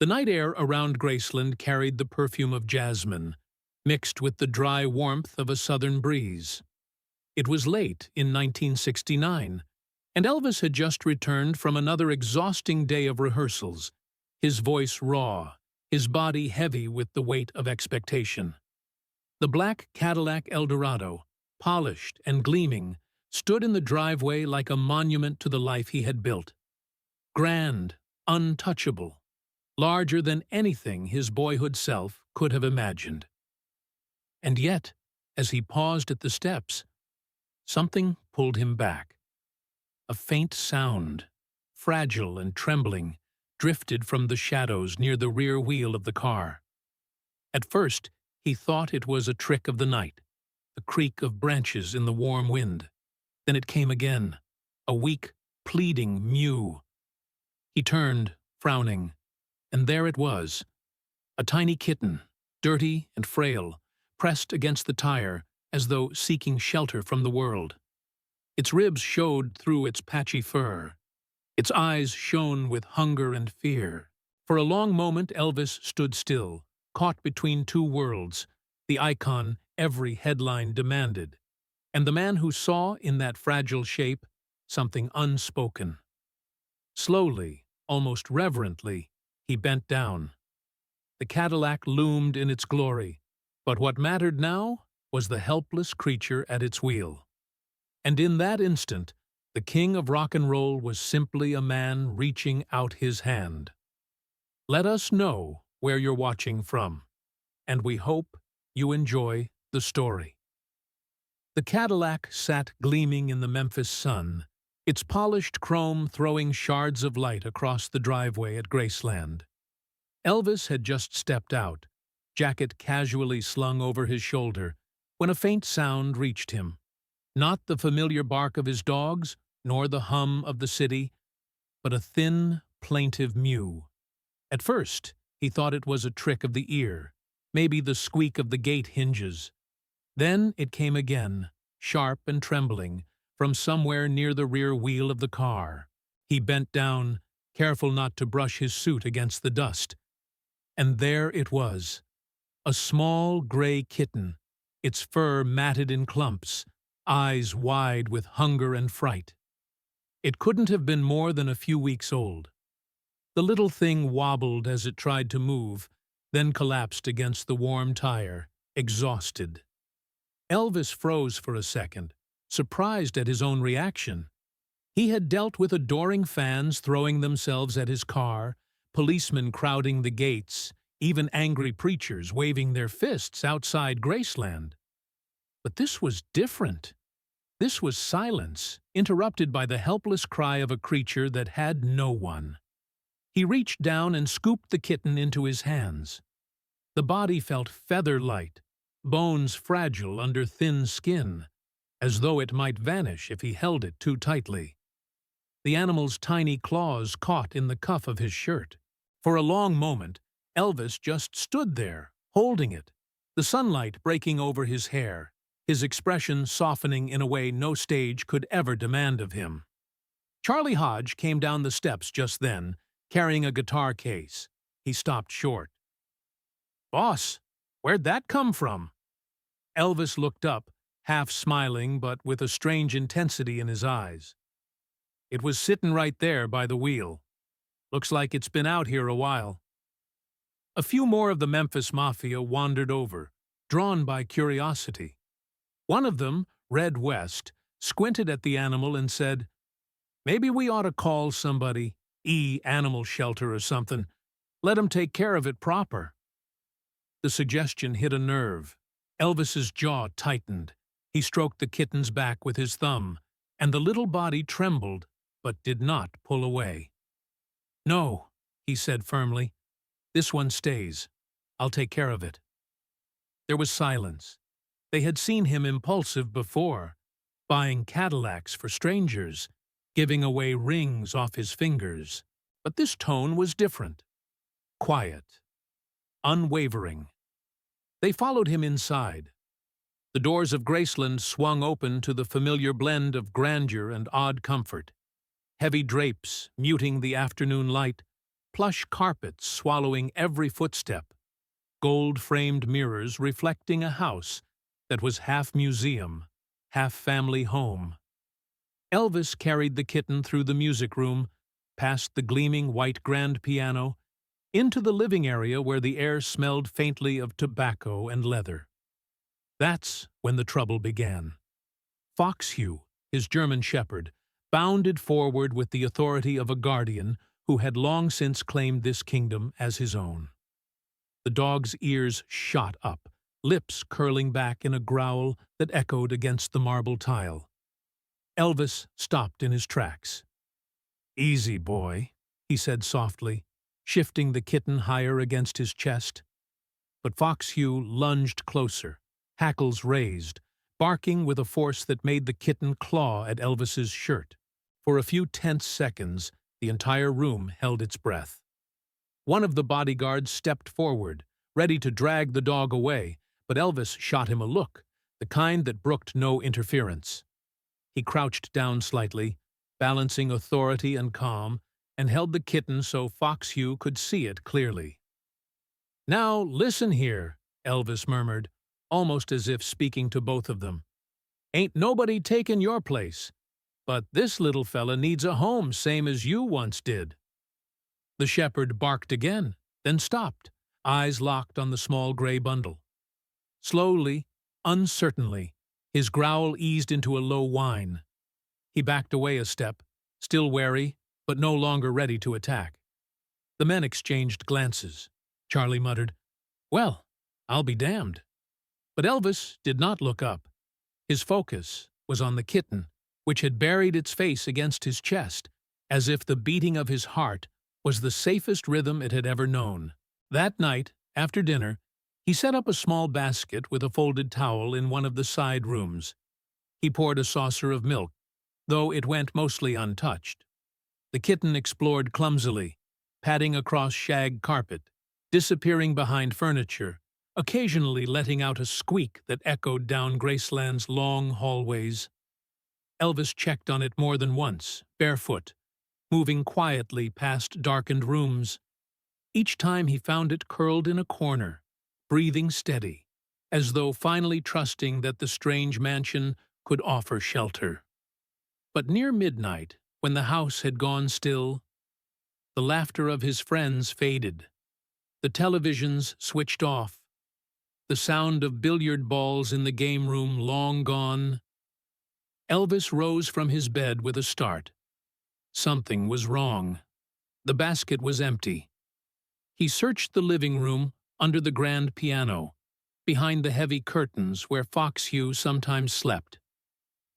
The night air around Graceland carried the perfume of jasmine, mixed with the dry warmth of a southern breeze. It was late in 1969, and Elvis had just returned from another exhausting day of rehearsals, his voice raw, his body heavy with the weight of expectation. The black Cadillac Eldorado, polished and gleaming, stood in the driveway like a monument to the life he had built. Grand, untouchable, larger than anything his boyhood self could have imagined. And yet, as he paused at the steps, something pulled him back. A faint sound, fragile and trembling, drifted from the shadows near the rear wheel of the car. At first, he thought it was a trick of the night, the creak of branches in the warm wind. Then it came again, a weak, pleading mew. He turned, frowning, and there it was, a tiny kitten, dirty and frail, pressed against the tire as though seeking shelter from the world. Its ribs showed through its patchy fur. Its eyes shone with hunger and fear. For a long moment Elvis stood still, caught between two worlds, the icon every headline demanded, and the man who saw in that fragile shape something unspoken. Slowly, almost reverently, he bent down. The Cadillac loomed in its glory, but what mattered now was the helpless creature at its wheel. And in that instant, the king of rock and roll was simply a man reaching out his hand. Let us know where you're watching from, and we hope you enjoy the story. The Cadillac sat gleaming in the Memphis sun, its polished chrome throwing shards of light across the driveway at Graceland. Elvis had just stepped out, jacket casually slung over his shoulder, when a faint sound reached him. Not the familiar bark of his dogs, nor the hum of the city, but a thin, plaintive mew. At first, he thought it was a trick of the ear, maybe the squeak of the gate hinges. Then it came again, sharp and trembling, from somewhere near the rear wheel of the car. He bent down, careful not to brush his suit against the dust. And there it was, a small gray kitten, its fur matted in clumps, eyes wide with hunger and fright. It couldn't have been more than a few weeks old. The little thing wobbled as it tried to move, then collapsed against the warm tire, exhausted. Elvis froze for a second, surprised at his own reaction. He had dealt with adoring fans throwing themselves at his car, policemen crowding the gates, even angry preachers waving their fists outside Graceland. But this was different. This was silence, interrupted by the helpless cry of a creature that had no one. He reached down and scooped the kitten into his hands. The body felt feather-light, bones fragile under thin skin, as though it might vanish if he held it too tightly. The animal's tiny claws caught in the cuff of his shirt. For a long moment, Elvis just stood there, holding it, the sunlight breaking over his hair, his expression softening in a way no stage could ever demand of him. Charlie Hodge came down the steps just then, carrying a guitar case. He stopped short. "Boss, where'd that come from?" Elvis looked up, half smiling but with a strange intensity in his eyes. "It was sittin' right there by the wheel. Looks like it's been out here a while." A few more of the Memphis Mafia wandered over, drawn by curiosity. One of them, Red West, squinted at the animal and said, "Maybe we ought to call somebody, animal shelter or something. Let 'em take care of it proper." The suggestion hit a nerve. Elvis's jaw tightened. He stroked the kitten's back with his thumb, and the little body trembled, but did not pull away. "No," he said firmly. "This one stays. I'll take care of it." There was silence. They had seen him impulsive before, buying Cadillacs for strangers, giving away rings off his fingers. But this tone was different. Quiet. Unwavering. They followed him inside. The doors of Graceland swung open to the familiar blend of grandeur and odd comfort. Heavy drapes, muting the afternoon light, plush carpets swallowing every footstep, gold-framed mirrors reflecting a house that was half museum, half family home. Elvis carried the kitten through the music room, past the gleaming white grand piano, into the living area where the air smelled faintly of tobacco and leather. That's when the trouble began. Foxhue, his German shepherd, bounded forward with the authority of a guardian who had long since claimed this kingdom as his own. The dog's ears shot up, lips curling back in a growl that echoed against the marble tile. Elvis stopped in his tracks. "Easy, boy," he said softly, shifting the kitten higher against his chest. But Foxhue lunged closer, hackles raised, barking with a force that made the kitten claw at Elvis's shirt. For a few tense seconds, the entire room held its breath. One of the bodyguards stepped forward, ready to drag the dog away, but Elvis shot him a look, the kind that brooked no interference. He crouched down slightly, balancing authority and calm, and held the kitten so Foxhue could see it clearly. "Now listen here," Elvis murmured, almost as if speaking to both of them. "Ain't nobody taken your place, but this little fella needs a home same as you once did." The shepherd barked again, then stopped, eyes locked on the small gray bundle. Slowly, uncertainly, his growl eased into a low whine. He backed away a step, still wary, but no longer ready to attack. The men exchanged glances. Charlie muttered, "Well, I'll be damned." But Elvis did not look up. His focus was on the kitten, which had buried its face against his chest, as if the beating of his heart was the safest rhythm it had ever known. That night, after dinner, he set up a small basket with a folded towel in one of the side rooms. He poured a saucer of milk, though it went mostly untouched. The kitten explored clumsily, padding across shag carpet, disappearing behind furniture, occasionally letting out a squeak that echoed down Graceland's long hallways. Elvis checked on it more than once, barefoot, moving quietly past darkened rooms. Each time he found it curled in a corner, breathing steady, as though finally trusting that the strange mansion could offer shelter. But near midnight, when the house had gone still, the laughter of his friends faded, the televisions switched off, the sound of billiard balls in the game room long gone, Elvis rose from his bed with a start. Something was wrong. The basket was empty. He searched the living room under the grand piano, behind the heavy curtains where Foxhue sometimes slept.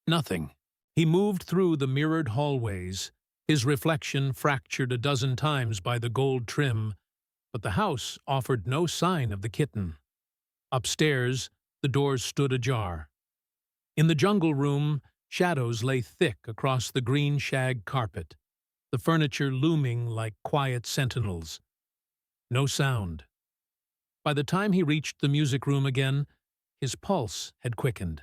Nothing. He moved through the mirrored hallways, his reflection fractured a dozen times by the gold trim, but the house offered no sign of the kitten. Upstairs, the doors stood ajar. In the jungle room, shadows lay thick across the green shag carpet, the furniture looming like quiet sentinels. No sound. By the time he reached the music room again, his pulse had quickened.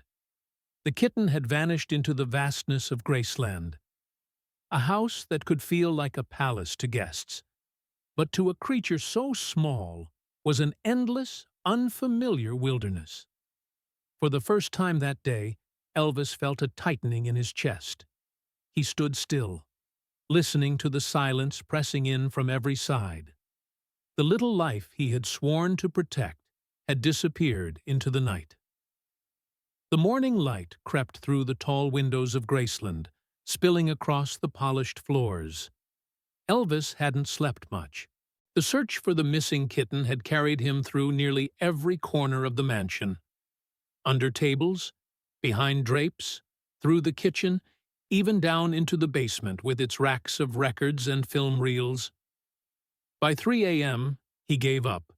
The kitten had vanished into the vastness of Graceland, a house that could feel like a palace to guests, but to a creature so small was an endless, unfamiliar wilderness. For the first time that day, Elvis felt a tightening in his chest. He stood still, listening to the silence pressing in from every side. The little life he had sworn to protect had disappeared into the night. The morning light crept through the tall windows of Graceland, spilling across the polished floors. Elvis hadn't slept much. The search for the missing kitten had carried him through nearly every corner of the mansion. Under tables, behind drapes, through the kitchen, even down into the basement with its racks of records and film reels. By 3 a.m., he gave up,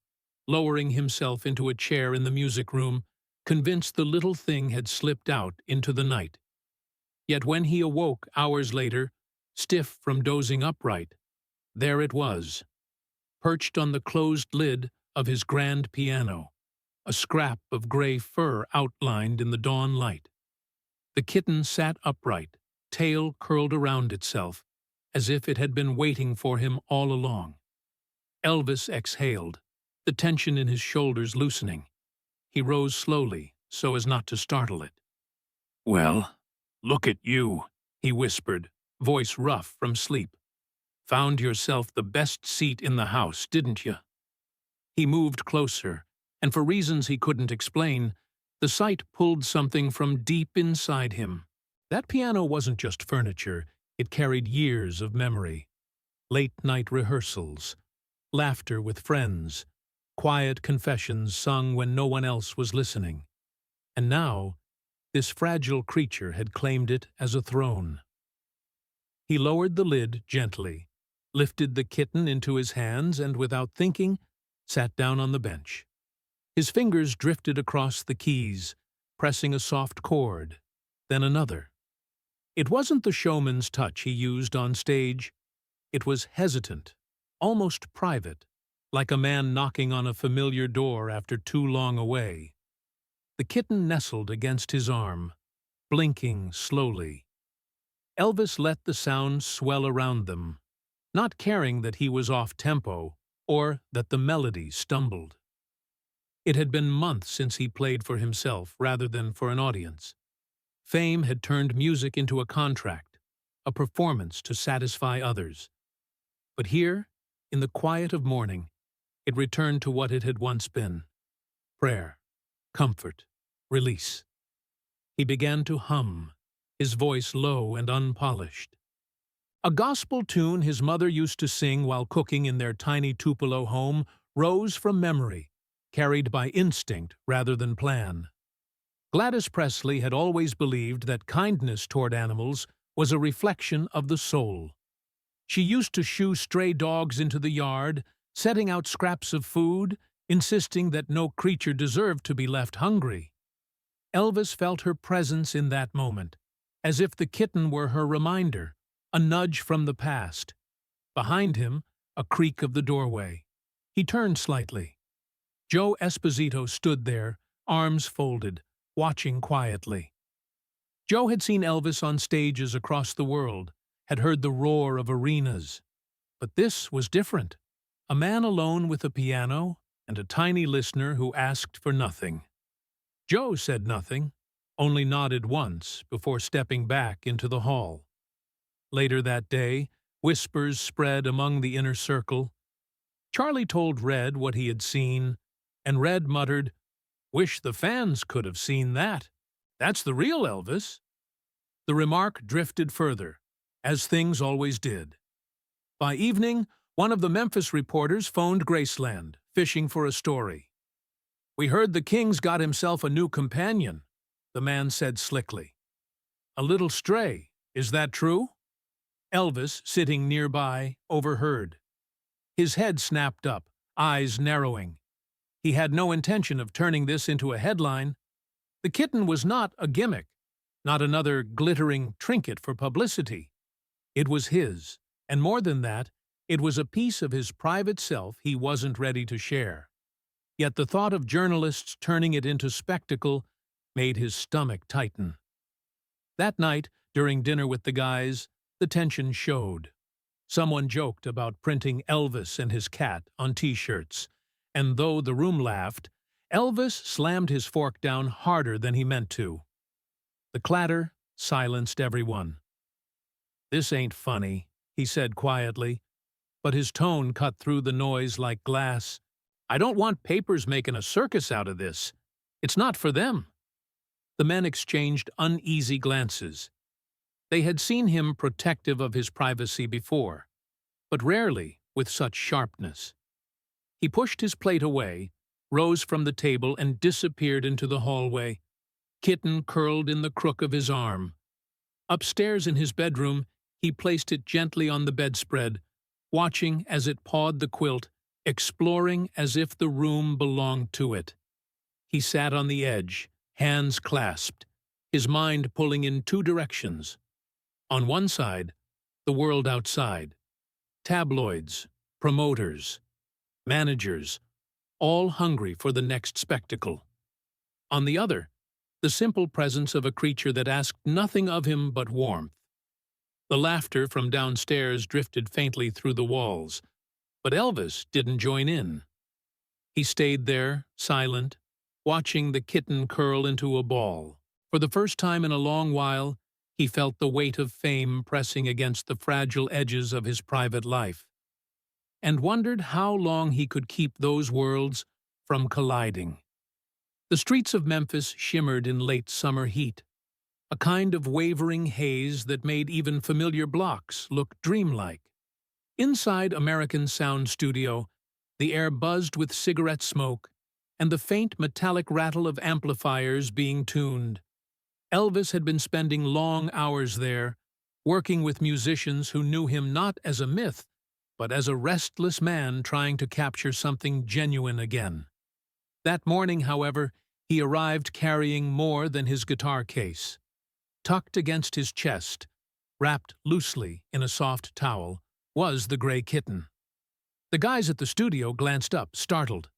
lowering himself into a chair in the music room, convinced the little thing had slipped out into the night. Yet when he awoke hours later, stiff from dozing upright, there it was, perched on the closed lid of his grand piano, a scrap of gray fur outlined in the dawn light. The kitten sat upright, tail curled around itself, as if it had been waiting for him all along. Elvis exhaled, the tension in his shoulders loosening. He rose slowly, so as not to startle it. "Well, look at you," he whispered, voice rough from sleep. "Found yourself the best seat in the house, didn't you?" He moved closer, and for reasons he couldn't explain, the sight pulled something from deep inside him. That piano wasn't just furniture, it carried years of memory. Late-night rehearsals, laughter with friends, quiet confessions sung when no one else was listening. And now, this fragile creature had claimed it as a throne. He lowered the lid gently, lifted the kitten into his hands, and without thinking, sat down on the bench. His fingers drifted across the keys, pressing a soft chord, then another. It wasn't the showman's touch he used on stage. It was hesitant, almost private, like a man knocking on a familiar door after too long away. The kitten nestled against his arm, blinking slowly. Elvis let the sound swell around them, not caring that he was off-tempo or that the melody stumbled. It had been months since he played for himself rather than for an audience. Fame had turned music into a contract, a performance to satisfy others. But here, in the quiet of morning, it returned to what it had once been: prayer, comfort, release. He began to hum, his voice low and unpolished. A gospel tune his mother used to sing while cooking in their tiny Tupelo home rose from memory, carried by instinct rather than plan. Gladys Presley had always believed that kindness toward animals was a reflection of the soul. She used to shoo stray dogs into the yard, setting out scraps of food, insisting that no creature deserved to be left hungry. Elvis felt her presence in that moment, as if the kitten were her reminder, a nudge from the past. Behind him, a creak of the doorway. He turned slightly. Joe Esposito stood there, arms folded, watching quietly. Joe had seen Elvis on stages across the world, had heard the roar of arenas. But this was different. A man alone with a piano and a tiny listener who asked for nothing. Joe said nothing, only nodded once before stepping back into the hall. Later that day, whispers spread among the inner circle. Charlie told Red what he had seen, and Red muttered, "Wish the fans could have seen that. That's the real Elvis." The remark drifted further, as things always did. By evening, one of the Memphis reporters phoned Graceland, fishing for a story. "We heard the King's got himself a new companion," the man said slickly. "A little stray, is that true?" Elvis, sitting nearby, overheard. His head snapped up, eyes narrowing. He had no intention of turning this into a headline. The kitten was not a gimmick, not another glittering trinket for publicity. It was his, and more than that, it was a piece of his private self he wasn't ready to share. Yet the thought of journalists turning it into spectacle made his stomach tighten. That night, during dinner with the guys, the tension showed. Someone joked about printing Elvis and his cat on T-shirts, and though the room laughed, Elvis slammed his fork down harder than he meant to. The clatter silenced everyone. "This ain't funny," he said quietly, but his tone cut through the noise like glass. "I don't want papers making a circus out of this. It's not for them." The men exchanged uneasy glances. They had seen him protective of his privacy before, but rarely with such sharpness. He pushed his plate away, rose from the table, and disappeared into the hallway, Kitten curled in the crook of his arm. Upstairs in his bedroom, he placed it gently on the bedspread, watching as it pawed the quilt, exploring as if the room belonged to it. He sat on the edge, hands clasped, his mind pulling in two directions. On one side, the world outside. Tabloids, promoters, managers, all hungry for the next spectacle. On the other, the simple presence of a creature that asked nothing of him but warmth. The laughter from downstairs drifted faintly through the walls. But Elvis didn't join in. He stayed there, silent, watching the kitten curl into a ball. For the first time in a long while, he felt the weight of fame pressing against the fragile edges of his private life, and wondered how long he could keep those worlds from colliding. The streets of Memphis shimmered in late summer heat, a kind of wavering haze that made even familiar blocks look dreamlike. Inside American Sound Studio, the air buzzed with cigarette smoke and the faint metallic rattle of amplifiers being tuned. Elvis had been spending long hours there, working with musicians who knew him not as a myth, but as a restless man trying to capture something genuine again. That morning, however, he arrived carrying more than his guitar case. Tucked against his chest, wrapped loosely in a soft towel, was the gray kitten. The guys at the studio glanced up, startled.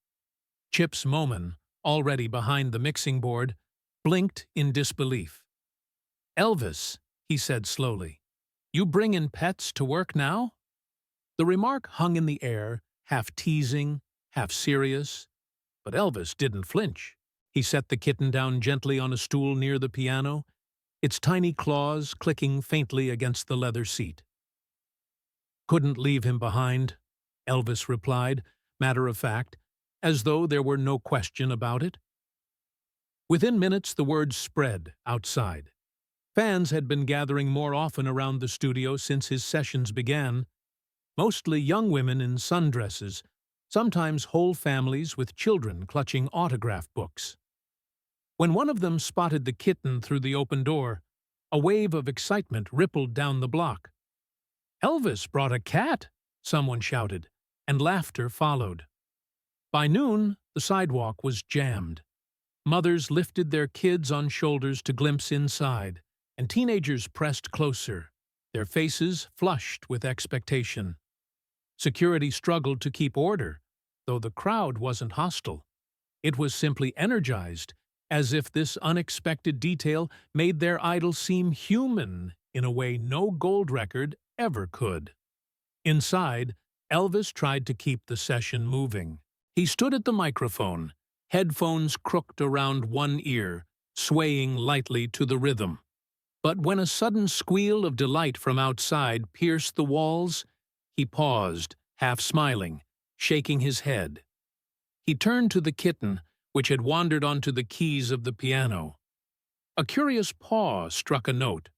Chips Moman, already behind the mixing board, blinked in disbelief. "Elvis," he said slowly, "you bring in pets to work now?" The remark hung in the air, half teasing, half serious, but Elvis didn't flinch. He set the kitten down gently on a stool near the piano, its tiny claws clicking faintly against the leather seat. "Couldn't leave him behind," Elvis replied, matter of fact, as though there were no question about it. Within minutes the word spread outside. Fans had been gathering more often around the studio since his sessions began, mostly young women in sundresses, sometimes whole families with children clutching autograph books. When one of them spotted the kitten through the open door, a wave of excitement rippled down the block. "Elvis brought a cat!" someone shouted, and laughter followed. By noon, the sidewalk was jammed. Mothers lifted their kids on shoulders to glimpse inside, and teenagers pressed closer, their faces flushed with expectation. Security struggled to keep order, though the crowd wasn't hostile. It was simply energized, as if this unexpected detail made their idol seem human in a way no gold record ever could. Inside, Elvis tried to keep the session moving. He stood at the microphone, headphones crooked around one ear, swaying lightly to the rhythm. But when a sudden squeal of delight from outside pierced the walls, he paused, half smiling, shaking his head. He turned to the kitten, which had wandered onto the keys of the piano. A curious paw struck a note,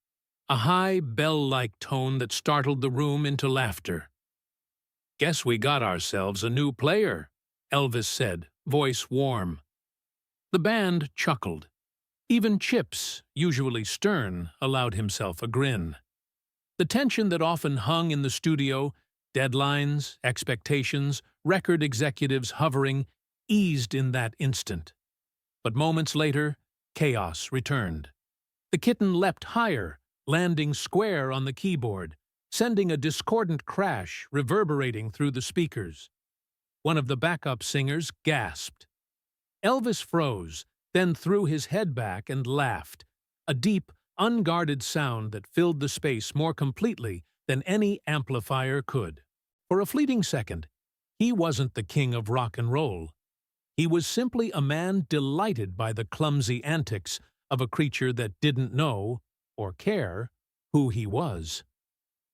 a high, bell-like tone that startled the room into laughter. "Guess we got ourselves a new player," Elvis said, voice warm. The band chuckled. Even Chips, usually stern, allowed himself a grin. The tension that often hung in the studio, deadlines, expectations, record executives hovering, eased in that instant. But moments later, chaos returned. The kitten leapt higher, landing square on the keyboard, sending a discordant crash reverberating through the speakers. One of the backup singers gasped. Elvis froze, then threw his head back and laughed, a deep, unguarded sound that filled the space more completely than any amplifier could. For a fleeting second, he wasn't the king of rock and roll. He was simply a man delighted by the clumsy antics of a creature that didn't know, or care, who he was.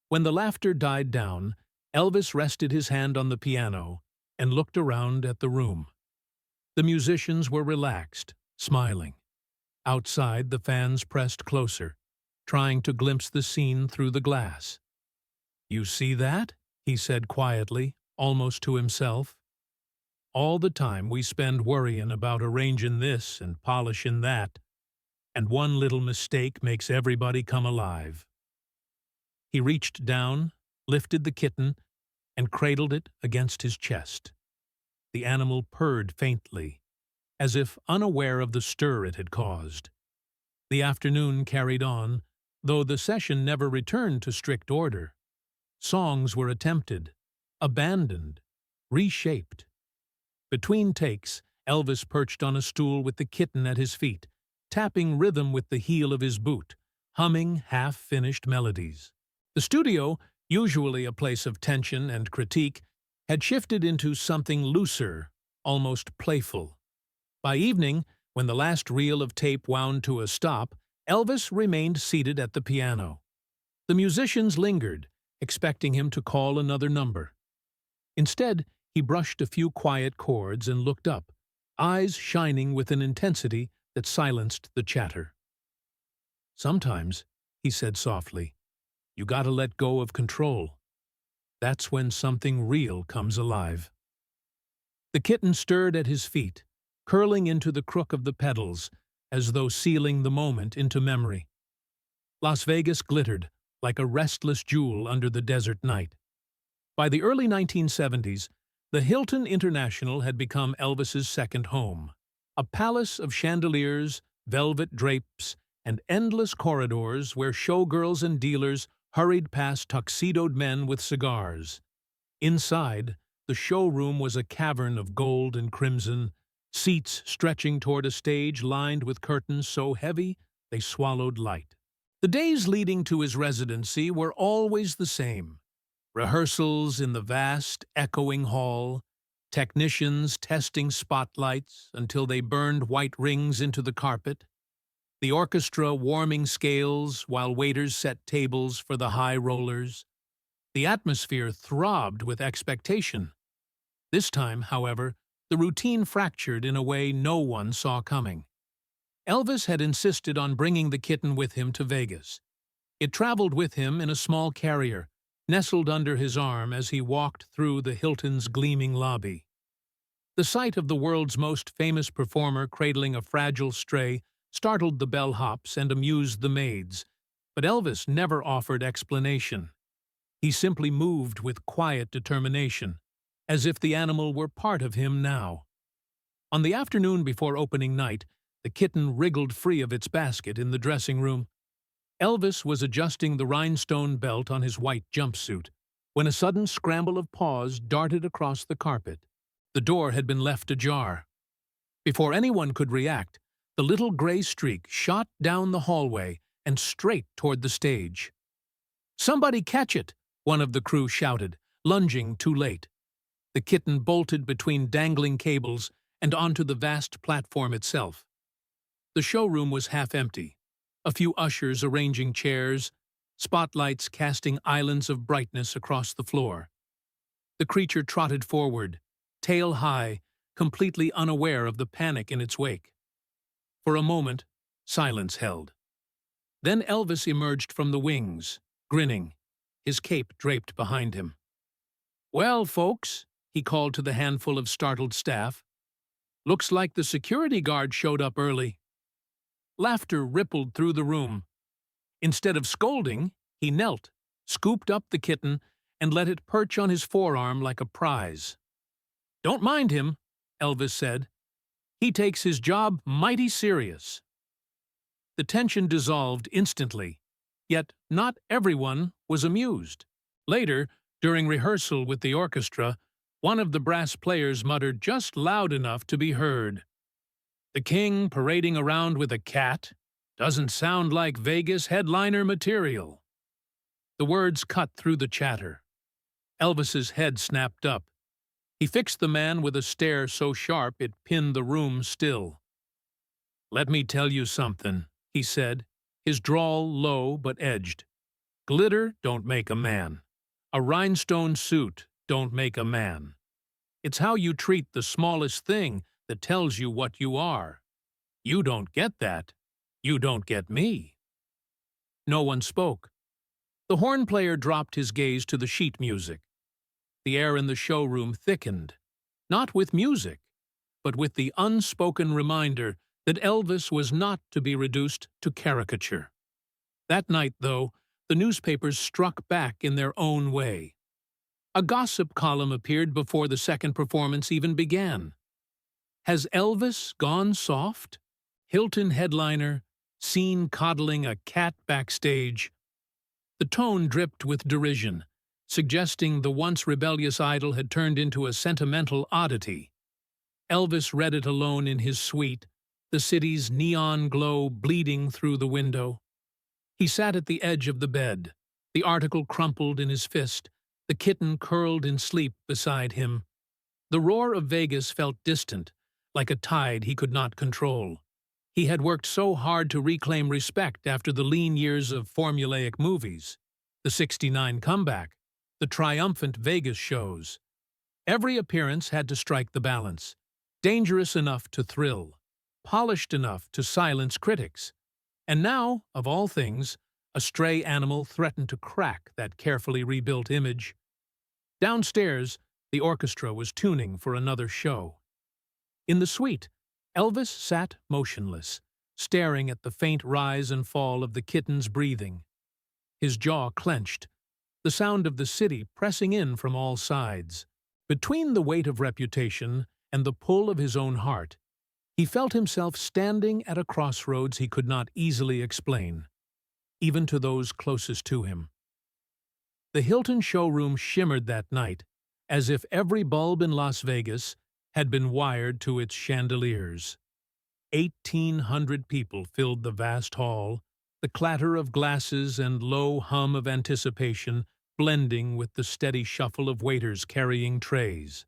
When the laughter died down, Elvis rested his hand on the piano and looked around at the room. The musicians were relaxed, smiling. Outside, the fans pressed closer, trying to glimpse the scene through the glass. "You see that?" he said quietly, almost to himself. "All the time we spend worrying about arranging this and polishing that, and one little mistake makes everybody come alive." He reached down, lifted the kitten, and cradled it against his chest. The animal purred faintly, as if unaware of the stir it had caused. The afternoon carried on, though the session never returned to strict order. Songs were attempted, abandoned, reshaped. Between takes, Elvis perched on a stool with the kitten at his feet, tapping rhythm with the heel of his boot, humming half-finished melodies. The studio, usually a place of tension and critique, had shifted into something looser, almost playful. By evening, when the last reel of tape wound to a stop, Elvis remained seated at the piano. The musicians lingered, expecting him to call another number. Instead, he brushed a few quiet chords and looked up, eyes shining with an intensity that silenced the chatter. "Sometimes," he said softly, "you gotta let go of control. That's when something real comes alive." The kitten stirred at his feet, curling into the crook of the pedals, as though sealing the moment into memory. Las Vegas glittered like a restless jewel under the desert night. By the early 1970s, the Hilton International had become Elvis's second home, a palace of chandeliers, velvet drapes, and endless corridors where showgirls and dealers hurried past tuxedoed men with cigars. Inside, the showroom was a cavern of gold and crimson, seats stretching toward a stage lined with curtains so heavy they swallowed light. The days leading to his residency were always the same. Rehearsals in the vast, echoing hall, technicians testing spotlights until they burned white rings into the carpet, the orchestra warming scales while waiters set tables for the high rollers. The atmosphere throbbed with expectation. This time, however, the routine fractured in a way no one saw coming. Elvis had insisted on bringing the kitten with him to Vegas. It traveled with him in a small carrier, nestled under his arm as he walked through the Hilton's gleaming lobby. The sight of the world's most famous performer cradling a fragile stray startled the bellhops and amused the maids, but Elvis never offered explanation. He simply moved with quiet determination, as if the animal were part of him now. On the afternoon before opening night, the kitten wriggled free of its basket in the dressing room. Elvis was adjusting the rhinestone belt on his white jumpsuit when a sudden scramble of paws darted across the carpet. The door had been left ajar. Before anyone could react, the little gray streak shot down the hallway and straight toward the stage. "Somebody catch it!" one of the crew shouted, lunging too late. The kitten bolted between dangling cables and onto the vast platform itself. The showroom was half empty, a few ushers arranging chairs, spotlights casting islands of brightness across the floor. The creature trotted forward, tail high, completely unaware of the panic in its wake. For a moment, silence held. Then Elvis emerged from the wings, grinning, his cape draped behind him. "Well, folks," he called to the handful of startled staff, "looks like the security guard showed up early." Laughter rippled through the room. Instead of scolding, he knelt, scooped up the kitten, and let it perch on his forearm like a prize. "Don't mind him," Elvis said. "He takes his job mighty serious." The tension dissolved instantly, yet not everyone was amused. Later, during rehearsal with the orchestra, one of the brass players muttered just loud enough to be heard, "The king parading around with a cat? Doesn't sound like Vegas headliner material." The words cut through the chatter. Elvis's head snapped up. He fixed the man with a stare so sharp it pinned the room still. "Let me tell you something," he said, his drawl low but edged. "Glitter don't make a man. A rhinestone suit don't make a man. It's how you treat the smallest thing that tells you what you are. You don't get that. You don't get me." No one spoke. The horn player dropped his gaze to the sheet music. The air in the showroom thickened, not with music, but with the unspoken reminder that Elvis was not to be reduced to caricature. That night, though, the newspapers struck back in their own way. A gossip column appeared before the second performance even began. "Has Elvis gone soft? Hilton headliner, seen coddling a cat backstage." The tone dripped with derision, suggesting the once rebellious idol had turned into a sentimental oddity. Elvis read it alone in his suite, the city's neon glow bleeding through the window. He sat at the edge of the bed, the article crumpled in his fist, The kitten curled in sleep beside him. The roar of Vegas felt distant, like a tide he could not control. He had worked so hard to reclaim respect after the lean years of formulaic movies, the '69 comeback, the triumphant Vegas shows. Every appearance had to strike the balance, dangerous enough to thrill, polished enough to silence critics. And now, of all things, a stray animal threatened to crack that carefully rebuilt image. Downstairs, the orchestra was tuning for another show. In the suite, Elvis sat motionless, staring at the faint rise and fall of the kitten's breathing. His jaw clenched, the sound of the city pressing in from all sides. Between the weight of reputation and the pull of his own heart, he felt himself standing at a crossroads he could not easily explain, even to those closest to him. The Hilton showroom shimmered that night, as if every bulb in Las Vegas had been wired to its chandeliers. 1,800 people filled the vast hall, the clatter of glasses and low hum of anticipation blending with the steady shuffle of waiters carrying trays.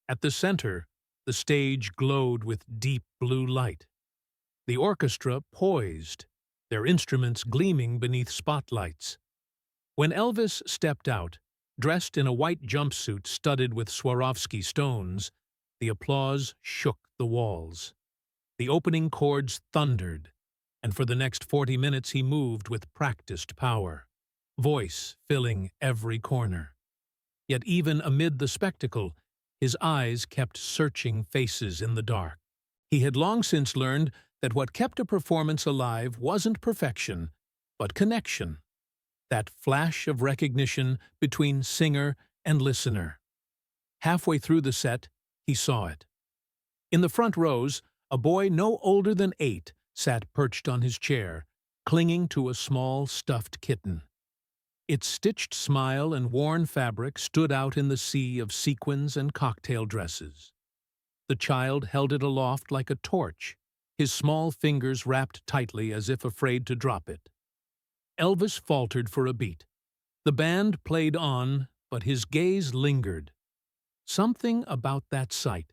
At the center, the stage glowed with deep blue light. The orchestra poised, their instruments gleaming beneath spotlights. When Elvis stepped out, dressed in a white jumpsuit studded with Swarovski stones, the applause shook the walls. The opening chords thundered, and for the next 40 minutes he moved with practiced power, voice filling every corner. Yet even amid the spectacle, his eyes kept searching faces in the dark. He had long since learned that what kept a performance alive wasn't perfection, but connection. That flash of recognition between singer and listener. Halfway through the set, he saw it. In the front rows, a boy no older than 8 sat perched on his chair, clinging to a small stuffed kitten. Its stitched smile and worn fabric stood out in the sea of sequins and cocktail dresses. The child held it aloft like a torch, his small fingers wrapped tightly as if afraid to drop it. Elvis faltered for a beat. The band played on, but his gaze lingered. Something about that sight,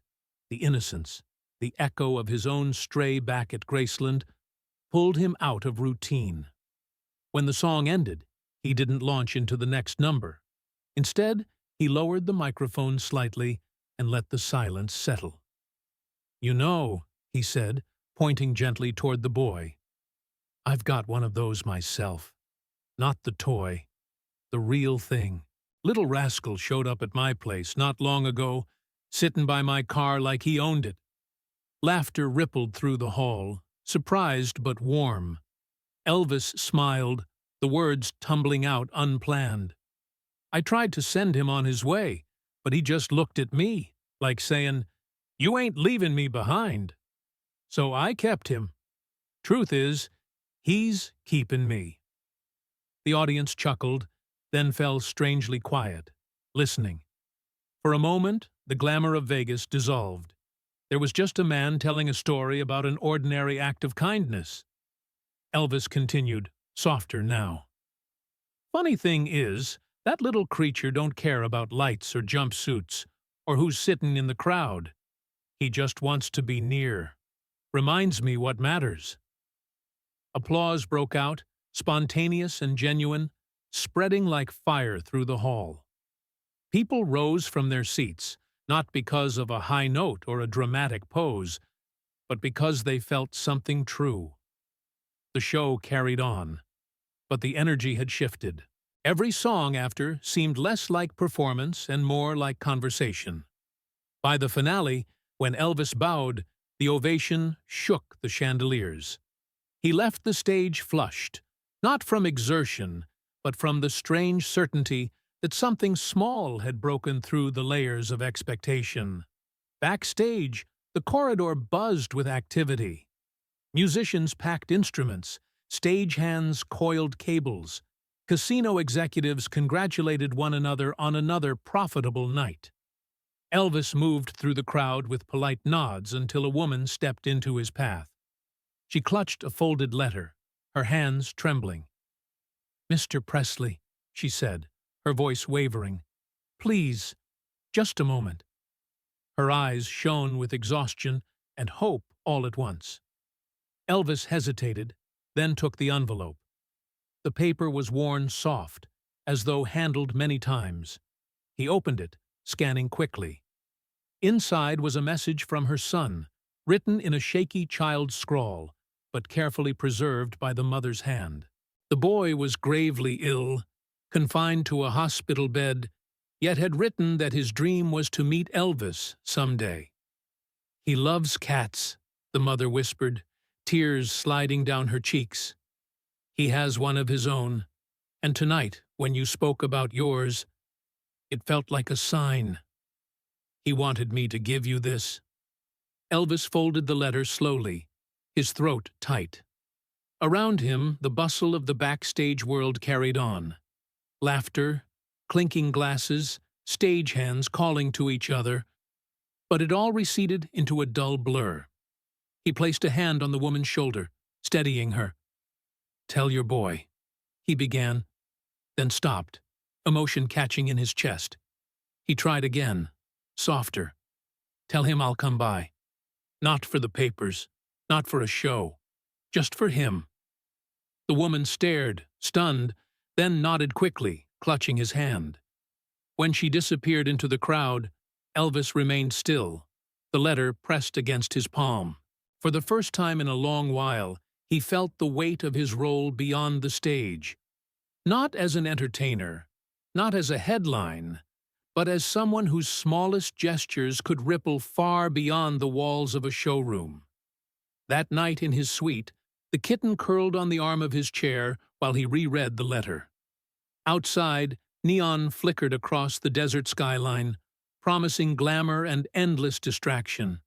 the innocence, the echo of his own stray back at Graceland, pulled him out of routine. When the song ended, he didn't launch into the next number. Instead, he lowered the microphone slightly and let the silence settle. "You know," he said, pointing gently toward the boy, "I've got one of those myself. Not the toy, the real thing. Little rascal showed up at my place not long ago, sittin' by my car like he owned it." Laughter rippled through the hall, surprised but warm. Elvis smiled, the words tumbling out unplanned. "I tried to send him on his way, but he just looked at me, like saying, 'You ain't leaving me behind.' So I kept him. Truth is, he's keeping me." The audience chuckled, then fell strangely quiet, listening. For a moment, the glamour of Vegas dissolved. There was just a man telling a story about an ordinary act of kindness. Elvis continued, softer now. "Funny thing is, that little creature don't care about lights or jumpsuits, or who's sittin' in the crowd. He just wants to be near. Reminds me what matters." Applause broke out, spontaneous and genuine, spreading like fire through the hall. People rose from their seats, not because of a high note or a dramatic pose, but because they felt something true. The show carried on, but the energy had shifted. Every song after seemed less like performance and more like conversation. By the finale, when Elvis bowed, the ovation shook the chandeliers. He left the stage flushed, not from exertion, but from the strange certainty that something small had broken through the layers of expectation. Backstage, the corridor buzzed with activity. Musicians packed instruments, stagehands coiled cables, casino executives congratulated one another on another profitable night. Elvis moved through the crowd with polite nods until a woman stepped into his path. She clutched a folded letter, her hands trembling. "Mr. Presley," she said, her voice wavering, Please, just a moment." Her eyes shone with exhaustion and hope all at once. Elvis hesitated, then took the envelope. The paper was worn soft, as though handled many times. He opened it, scanning quickly. Inside was a message from her son, written in a shaky child's scrawl, but carefully preserved by the mother's hand. The boy was gravely ill, confined to a hospital bed, yet had written that his dream was to meet Elvis someday. "He loves cats," the mother whispered, tears sliding down her cheeks. "He has one of his own, and tonight, when you spoke about yours, it felt like a sign. He wanted me to give you this." Elvis folded the letter slowly, his throat tight. Around him, the bustle of the backstage world carried on. Laughter, clinking glasses, stagehands calling to each other, but it all receded into a dull blur. He placed a hand on the woman's shoulder, steadying her. "Tell your boy," he began, then stopped, emotion catching in his chest. He tried again, softer. "Tell him I'll come by. Not for the papers, not for a show, just for him." The woman stared, stunned, then nodded quickly, clutching his hand. When she disappeared into the crowd, Elvis remained still, the letter pressed against his palm. For the first time in a long while, he felt the weight of his role beyond the stage. Not as an entertainer, not as a headline, but as someone whose smallest gestures could ripple far beyond the walls of a showroom. That night in his suite, the kitten curled on the arm of his chair while he reread the letter. Outside, neon flickered across the desert skyline, promising glamour and endless distraction.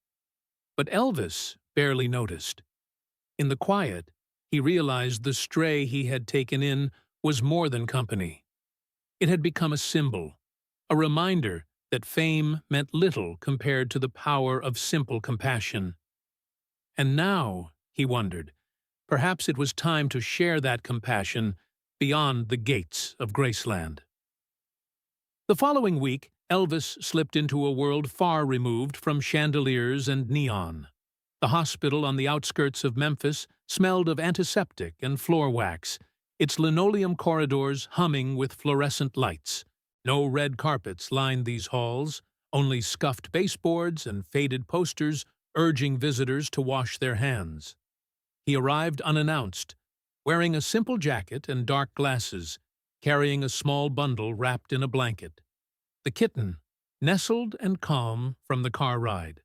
But Elvis barely noticed. In the quiet, he realized the stray he had taken in was more than company. It had become a symbol, a reminder that fame meant little compared to the power of simple compassion. And now, he wondered, perhaps it was time to share that compassion beyond the gates of Graceland. The following week, Elvis slipped into a world far removed from chandeliers and neon. The hospital on the outskirts of Memphis smelled of antiseptic and floor wax, its linoleum corridors humming with fluorescent lights. No red carpets lined these halls, only scuffed baseboards and faded posters urging visitors to wash their hands. He arrived unannounced, wearing a simple jacket and dark glasses, carrying a small bundle wrapped in a blanket. The kitten nestled and calm from the car ride.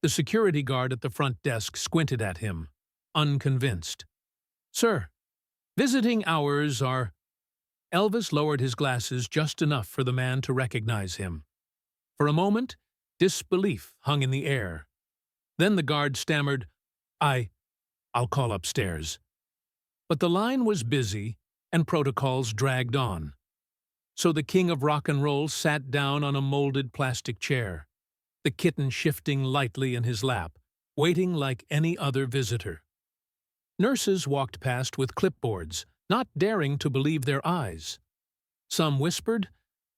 The security guard at the front desk squinted at him, unconvinced. "Sir, visiting hours are—" Elvis lowered his glasses just enough for the man to recognize him. For a moment, disbelief hung in the air. Then the guard stammered, I'll call upstairs." But the line was busy, and protocols dragged on. So the king of rock and roll sat down on a molded plastic chair, the kitten shifting lightly in his lap, waiting like any other visitor. Nurses walked past with clipboards, not daring to believe their eyes. Some whispered,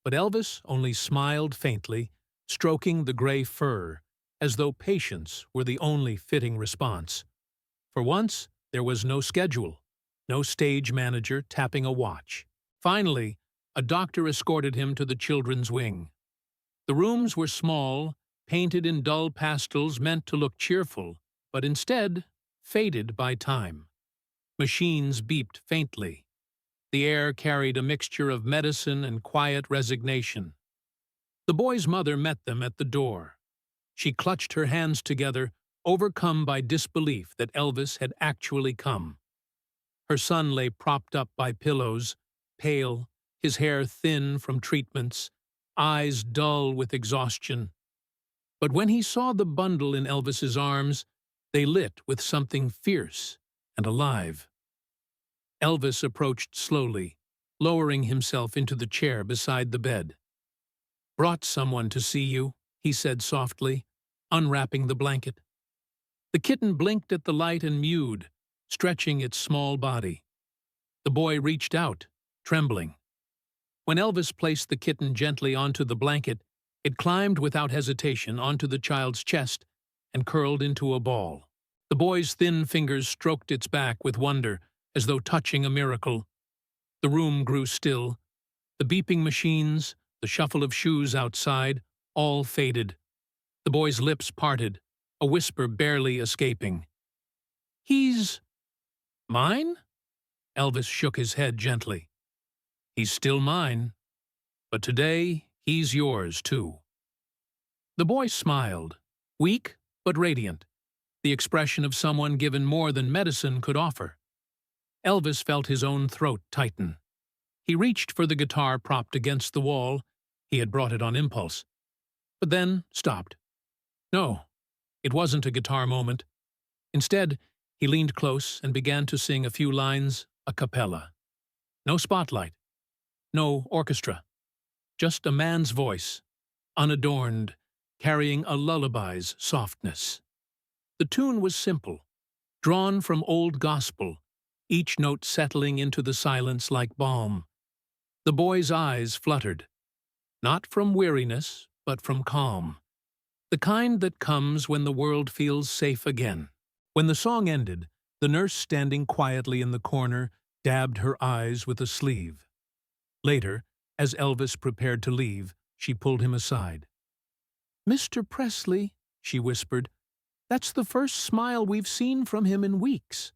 but Elvis only smiled faintly, stroking the gray fur, as though patience were the only fitting response. For once, there was no schedule, no stage manager tapping a watch. Finally, a doctor escorted him to the children's wing. The rooms were small, painted in dull pastels meant to look cheerful, but instead faded by time. Machines beeped faintly. The air carried a mixture of medicine and quiet resignation. The boy's mother met them at the door. She clutched her hands together, overcome by disbelief that Elvis had actually come. Her son lay propped up by pillows, pale, his hair thin from treatments, eyes dull with exhaustion. But when he saw the bundle in Elvis's arms, they lit with something fierce and alive. Elvis approached slowly, lowering himself into the chair beside the bed. "Brought someone to see you," he said softly, unwrapping the blanket. The kitten blinked at the light and mewed, stretching its small body. The boy reached out, trembling. When Elvis placed the kitten gently onto the blanket, it climbed without hesitation onto the child's chest and curled into a ball. The boy's thin fingers stroked its back with wonder, as though touching a miracle. The room grew still. The beeping machines, the shuffle of shoes outside, all faded. The boy's lips parted, a whisper barely escaping. "He's mine?" Elvis shook his head gently. "He's still mine, but today he's yours too." The boy smiled, weak but radiant, the expression of someone given more than medicine could offer. Elvis felt his own throat tighten. He reached for the guitar propped against the wall. He had brought it on impulse, but then stopped. No, it wasn't a guitar moment. Instead, he leaned close and began to sing a few lines a cappella. No spotlight, no orchestra, just a man's voice, unadorned, carrying a lullaby's softness. The tune was simple, drawn from old gospel, each note settling into the silence like balm. The boy's eyes fluttered, not from weariness, but from calm, the kind that comes when the world feels safe again. When the song ended, the nurse standing quietly in the corner dabbed her eyes with a sleeve. Later, as Elvis prepared to leave, she pulled him aside. "Mr. Presley," she whispered, "that's the first smile we've seen from him in weeks."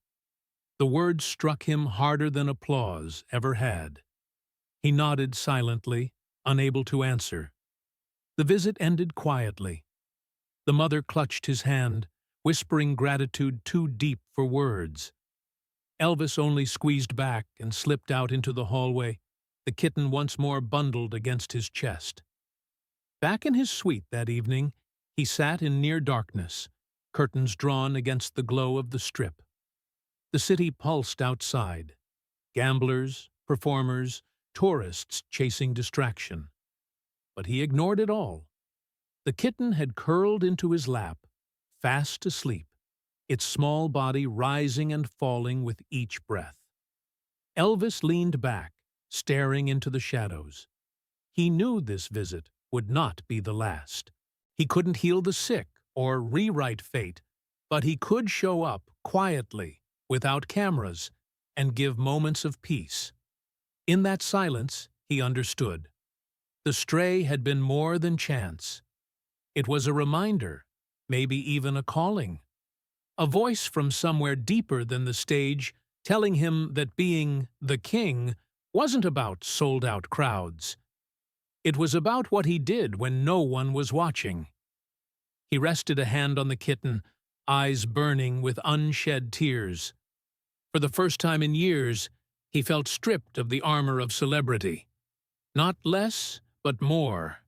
The words struck him harder than applause ever had. He nodded silently, unable to answer. The visit ended quietly. The mother clutched his hand, whispering gratitude too deep for words. Elvis only squeezed back and slipped out into the hallway, the kitten once more bundled against his chest. Back in his suite that evening, he sat in near darkness, curtains drawn against the glow of the Strip. The city pulsed outside. Gamblers, performers, tourists chasing distraction. But he ignored it all. The kitten had curled into his lap, fast asleep, its small body rising and falling with each breath. Elvis leaned back, staring into the shadows. He knew this visit would not be the last. He couldn't heal the sick or rewrite fate, but he could show up quietly, without cameras, and give moments of peace. In that silence, he understood. The stray had been more than chance. It was a reminder, maybe even a calling. A voice from somewhere deeper than the stage telling him that being the king wasn't about sold-out crowds. It was about what he did when no one was watching. He rested a hand on the kitten, eyes burning with unshed tears. For the first time in years, he felt stripped of the armor of celebrity. Not less, but more.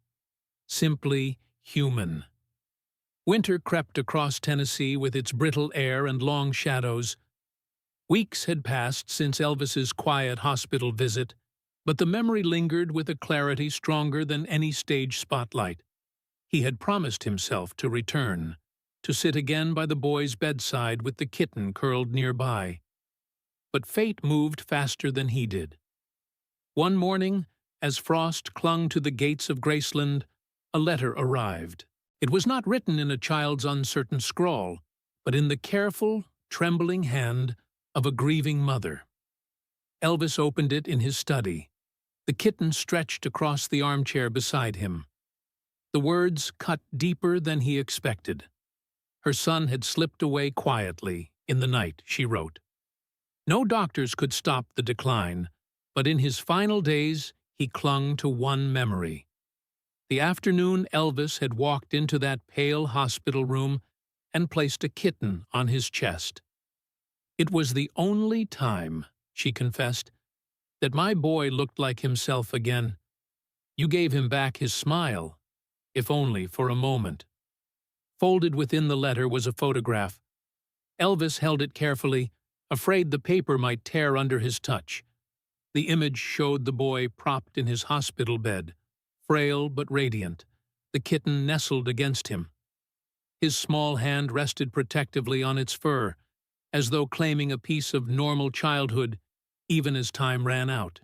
Simply human. Winter crept across Tennessee with its brittle air and long shadows. Weeks had passed since Elvis's quiet hospital visit, but the memory lingered with a clarity stronger than any stage spotlight. He had promised himself to return, to sit again by the boy's bedside with the kitten curled nearby. But fate moved faster than he did. One morning, as frost clung to the gates of Graceland, a letter arrived. It was not written in a child's uncertain scrawl, but in the careful, trembling hand of a grieving mother. Elvis opened it in his study. The kitten stretched across the armchair beside him. The words cut deeper than he expected. Her son had slipped away quietly in the night, she wrote. No doctors could stop the decline, but in his final days he clung to one memory. The afternoon Elvis had walked into that pale hospital room and placed a kitten on his chest. It was the only time, she confessed, that my boy looked like himself again. You gave him back his smile, if only for a moment. Folded within the letter was a photograph. Elvis held it carefully, afraid the paper might tear under his touch. The image showed the boy propped in his hospital bed, frail but radiant, the kitten nestled against him. His small hand rested protectively on its fur, as though claiming a piece of normal childhood, even as time ran out.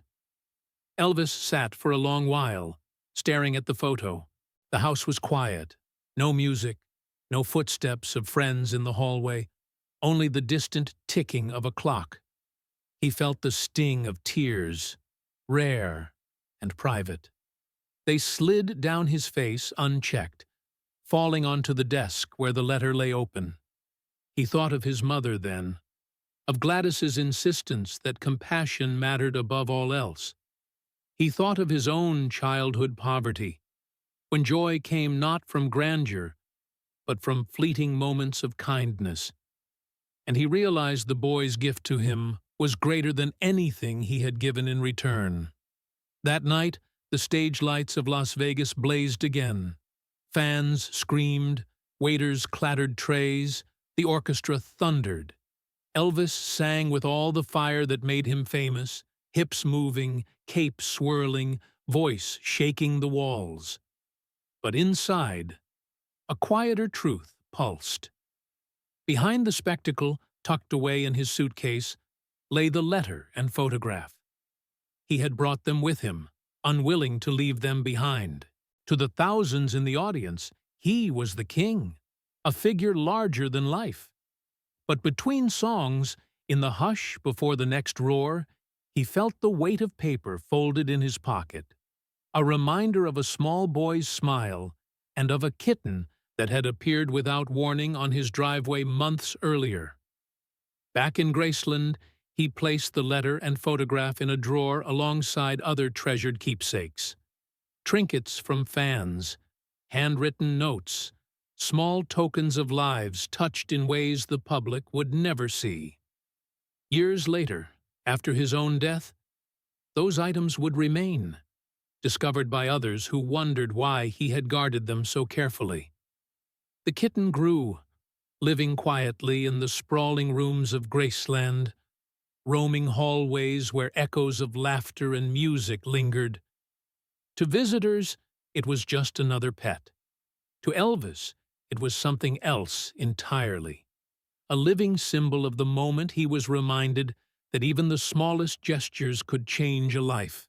Elvis sat for a long while, staring at the photo. The house was quiet. No music, no footsteps of friends in the hallway, only the distant ticking of a clock. He felt the sting of tears, rare and private. They slid down his face unchecked, falling onto the desk where the letter lay open. He thought of his mother then, of Gladys's insistence that compassion mattered above all else. He thought of his own childhood poverty, when joy came not from grandeur, but from fleeting moments of kindness. And he realized the boy's gift to him was greater than anything he had given in return. That night, the stage lights of Las Vegas blazed again. Fans screamed, waiters clattered trays, the orchestra thundered. Elvis sang with all the fire that made him famous, hips moving, cape swirling, voice shaking the walls. But inside, a quieter truth pulsed. Behind the spectacle, tucked away in his suitcase, lay the letter and photograph. He had brought them with him, unwilling to leave them behind. To the thousands in the audience, he was the king, a figure larger than life. But between songs, in the hush before the next roar, he felt the weight of paper folded in his pocket, a reminder of a small boy's smile and of a kitten that had appeared without warning on his driveway months earlier. Back in Graceland, he placed the letter and photograph in a drawer alongside other treasured keepsakes. Trinkets from fans, handwritten notes, small tokens of lives touched in ways the public would never see. Years later, after his own death, those items would remain, discovered by others who wondered why he had guarded them so carefully. The kitten grew, living quietly in the sprawling rooms of Graceland, roaming hallways where echoes of laughter and music lingered. To visitors, it was just another pet. To Elvis, it was something else entirely. A living symbol of the moment he was reminded that even the smallest gestures could change a life.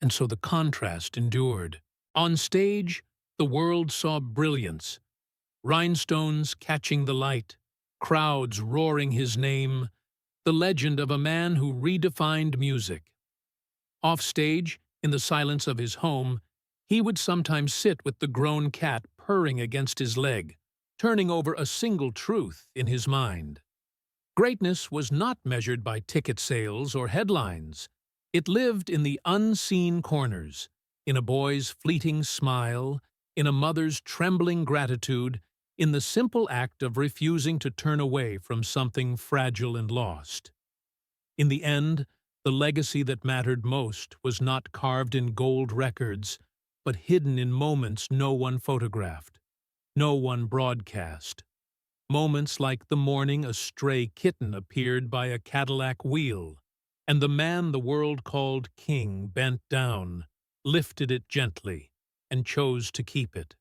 And so the contrast endured. On stage, the world saw brilliance, rhinestones catching the light, crowds roaring his name, the legend of a man who redefined music. Offstage, in the silence of his home, he would sometimes sit with the grown cat purring against his leg, turning over a single truth in his mind. Greatness was not measured by ticket sales or headlines. It lived in the unseen corners, in a boy's fleeting smile, in a mother's trembling gratitude, in the simple act of refusing to turn away from something fragile and lost. In the end, the legacy that mattered most was not carved in gold records, but hidden in moments no one photographed, no one broadcast. Moments like the morning a stray kitten appeared by a Cadillac wheel, and the man the world called king bent down, lifted it gently, and chose to keep it.